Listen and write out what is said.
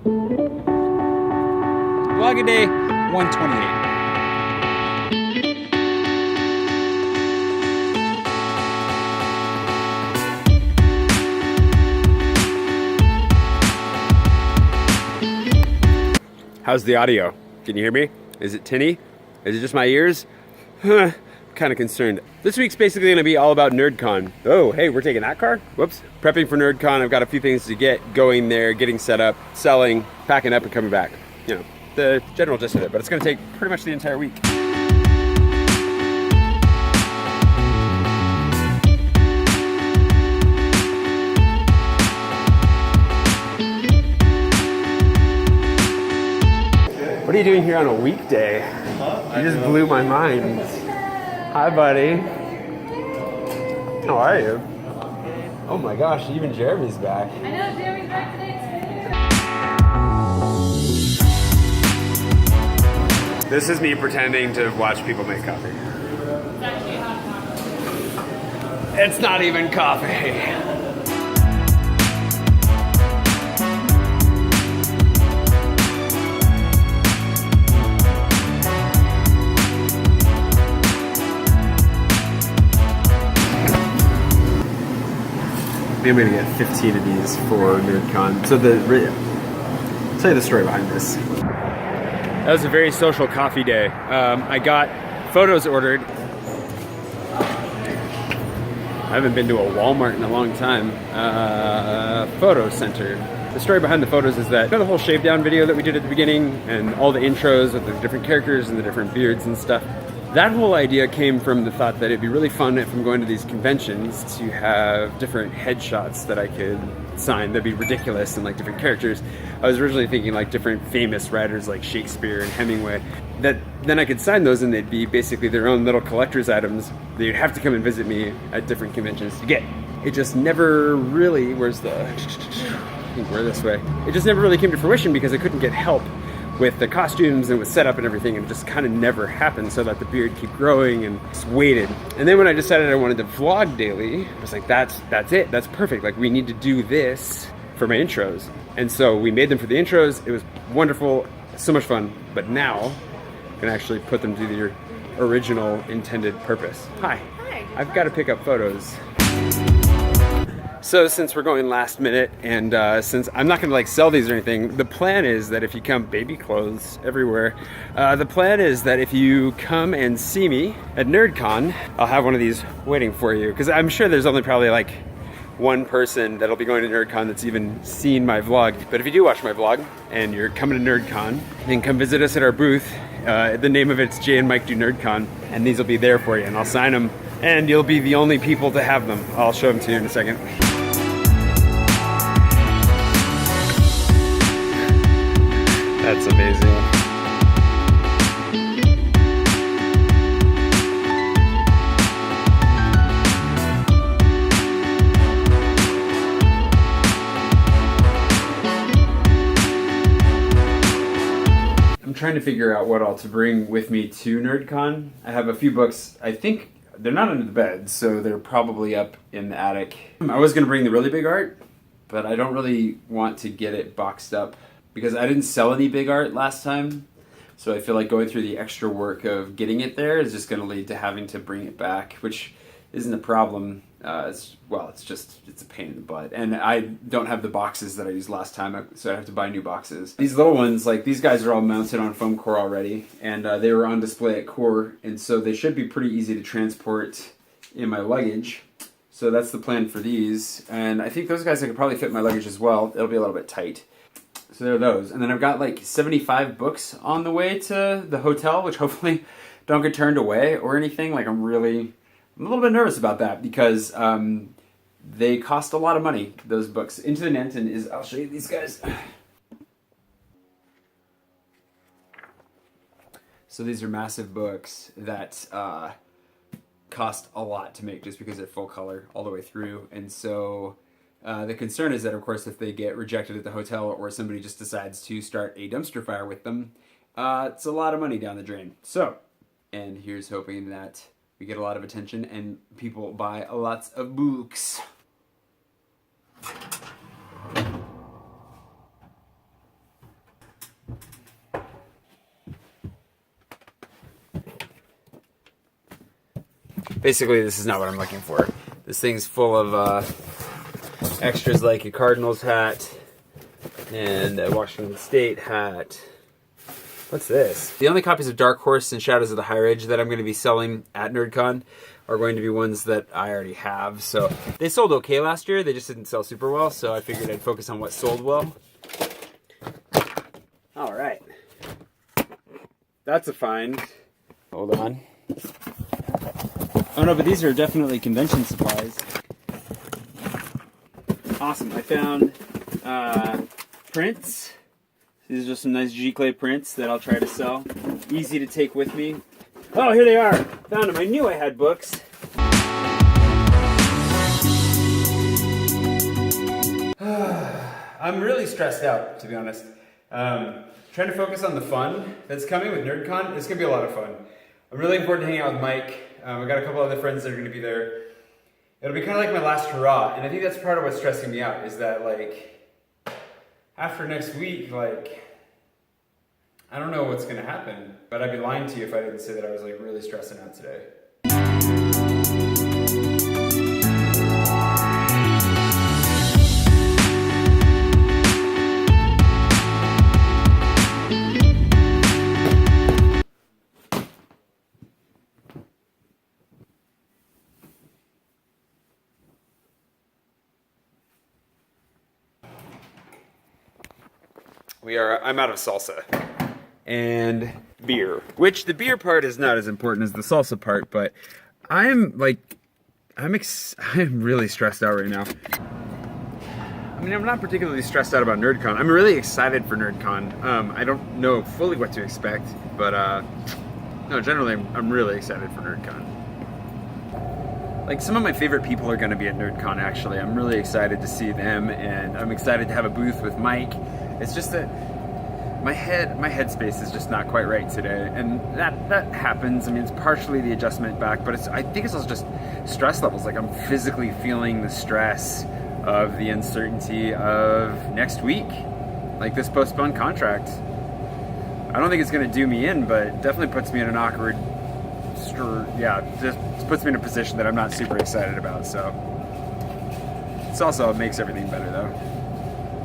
Vlog-a-day 128. How's the audio? Can you hear me? Is it tinny? Is it just my ears? Kind of concerned. This week's basically going to be all about NerdCon. Oh, hey, we're taking that car? Whoops. Prepping for NerdCon. I've got a few things to get going there, getting set up, selling, packing up, and coming back. You know, the general gist of it. But it's going to take pretty much the entire week. What are you doing here on a weekday? You just blew my mind. Hi, buddy. How are you? Oh my gosh, even Jeremy's back. I know, Jeremy's back today. This is me pretending to watch people make coffee. It's actually hot coffee. It's not even coffee. I'm gonna get 15 of these for NerdCon. So I'll tell you the story behind this. That was a very social coffee day. I got photos ordered. I haven't been to a Walmart in a long time. Photo center. The story behind the photos is that, you know, the whole shave down video that we did at the beginning and all the intros with the different characters and the different beards and stuff. That whole idea came from the thought that it'd be really fun if I'm going to these conventions to have different headshots that I could sign. That'd be ridiculous and like different characters. I was originally thinking like different famous writers like Shakespeare and Hemingway. That then I could sign those and they'd be basically their own little collector's items that you'd have to come and visit me at different conventions to get. It just never really, I think we're this way. It just never really came to fruition because I couldn't get help with the costumes and with setup and everything, and it just kind of never happened, so let the beard keep growing and just waited. And then when I decided I wanted to vlog daily, I was like, that's it, that's perfect. Like, we need to do this for my intros. And so we made them for the intros. It was wonderful, so much fun, but now I can actually put them to their original intended purpose. Hi. Hi. I've got to pick up photos. So since we're going last minute and since I'm not gonna like sell these or anything, the plan is that if you come, baby clothes everywhere, the plan is that if you come and see me at NerdCon, I'll have one of these waiting for you, because I'm sure there's only probably like one person that'll be going to NerdCon that's even seen my vlog. But if you do watch my vlog and you're coming to NerdCon, then come visit us at our booth. The name of it's Jay and Mike Do NerdCon, and these will be there for you, and I'll sign them, and you'll be the only people to have them. I'll show them to you in a second. That's amazing. I'm trying to figure out what all to bring with me to NerdCon. I have a few books. I think they're not under the bed, so they're probably up in the attic. I was going to bring the really big art, but I don't really want to get it boxed up, because I didn't sell any big art last time, so I feel like going through the extra work of getting it there is just going to lead to having to bring it back, which isn't a problem. It's a pain in the butt. And I don't have the boxes that I used last time, so I have to buy new boxes. These little ones, like these guys are all mounted on foam core already, and they were on display at Core, and so they should be pretty easy to transport in my luggage. So that's the plan for these, and I think those guys I could probably fit in my luggage as well. It'll be a little bit tight. So there are those. And then I've got like 75 books on the way to the hotel, which hopefully don't get turned away or anything. Like I'm a little bit nervous about that because they cost a lot of money, those books. Into the Nanton is, I'll show you these guys. So these are massive books that cost a lot to make just because they're full color all the way through. And so the concern is that, of course, if they get rejected at the hotel or somebody just decides to start a dumpster fire with them, it's a lot of money down the drain. So, and here's hoping that we get a lot of attention and people buy lots of books. Basically, this is not what I'm looking for. This thing's full of extras like a Cardinals hat and a Washington State hat. What's this? The only copies of Dark Horse and Shadows of the High Ridge that I'm going to be selling at NerdCon are going to be ones that I already have. So they sold okay last year. They just didn't sell super well. So I figured I'd focus on what sold well. All right. That's a find. Hold on. Oh no, but these are definitely convention supplies. Awesome. I found prints. These are just some nice G-clay prints that I'll try to sell. Easy to take with me. Oh, here they are. Found them. I knew I had books. I'm really stressed out, to be honest. Trying to focus on the fun that's coming with NerdCon. It's going to be a lot of fun. I'm really looking forward to hanging out with Mike. I've got a couple other friends that are going to be there. It'll be kind of like my last hurrah, and I think that's part of what's stressing me out, is that, like, after next week, like, I don't know what's going to happen, but I'd be lying to you if I didn't say that I was, like, really stressing out today. I'm out of salsa and beer, which the beer part is not as important as the salsa part, but I'm really stressed out right now. I mean, I'm not particularly stressed out about NerdCon. I'm really excited for NerdCon. I don't know fully what to expect, but no, generally I'm really excited for NerdCon. Like, some of my favorite people are going to be at NerdCon, actually. I'm really excited to see them, and I'm excited to have a booth with Mike. It's just that my headspace is just not quite right today, and that happens. I mean, it's partially the adjustment back, but I think it's also just stress levels. Like, I'm physically feeling the stress of the uncertainty of next week, like this postponed contract. I don't think it's going to do me in, but it definitely puts me in an awkward, just puts me in a position that I'm not super excited about. So it also makes everything better, though.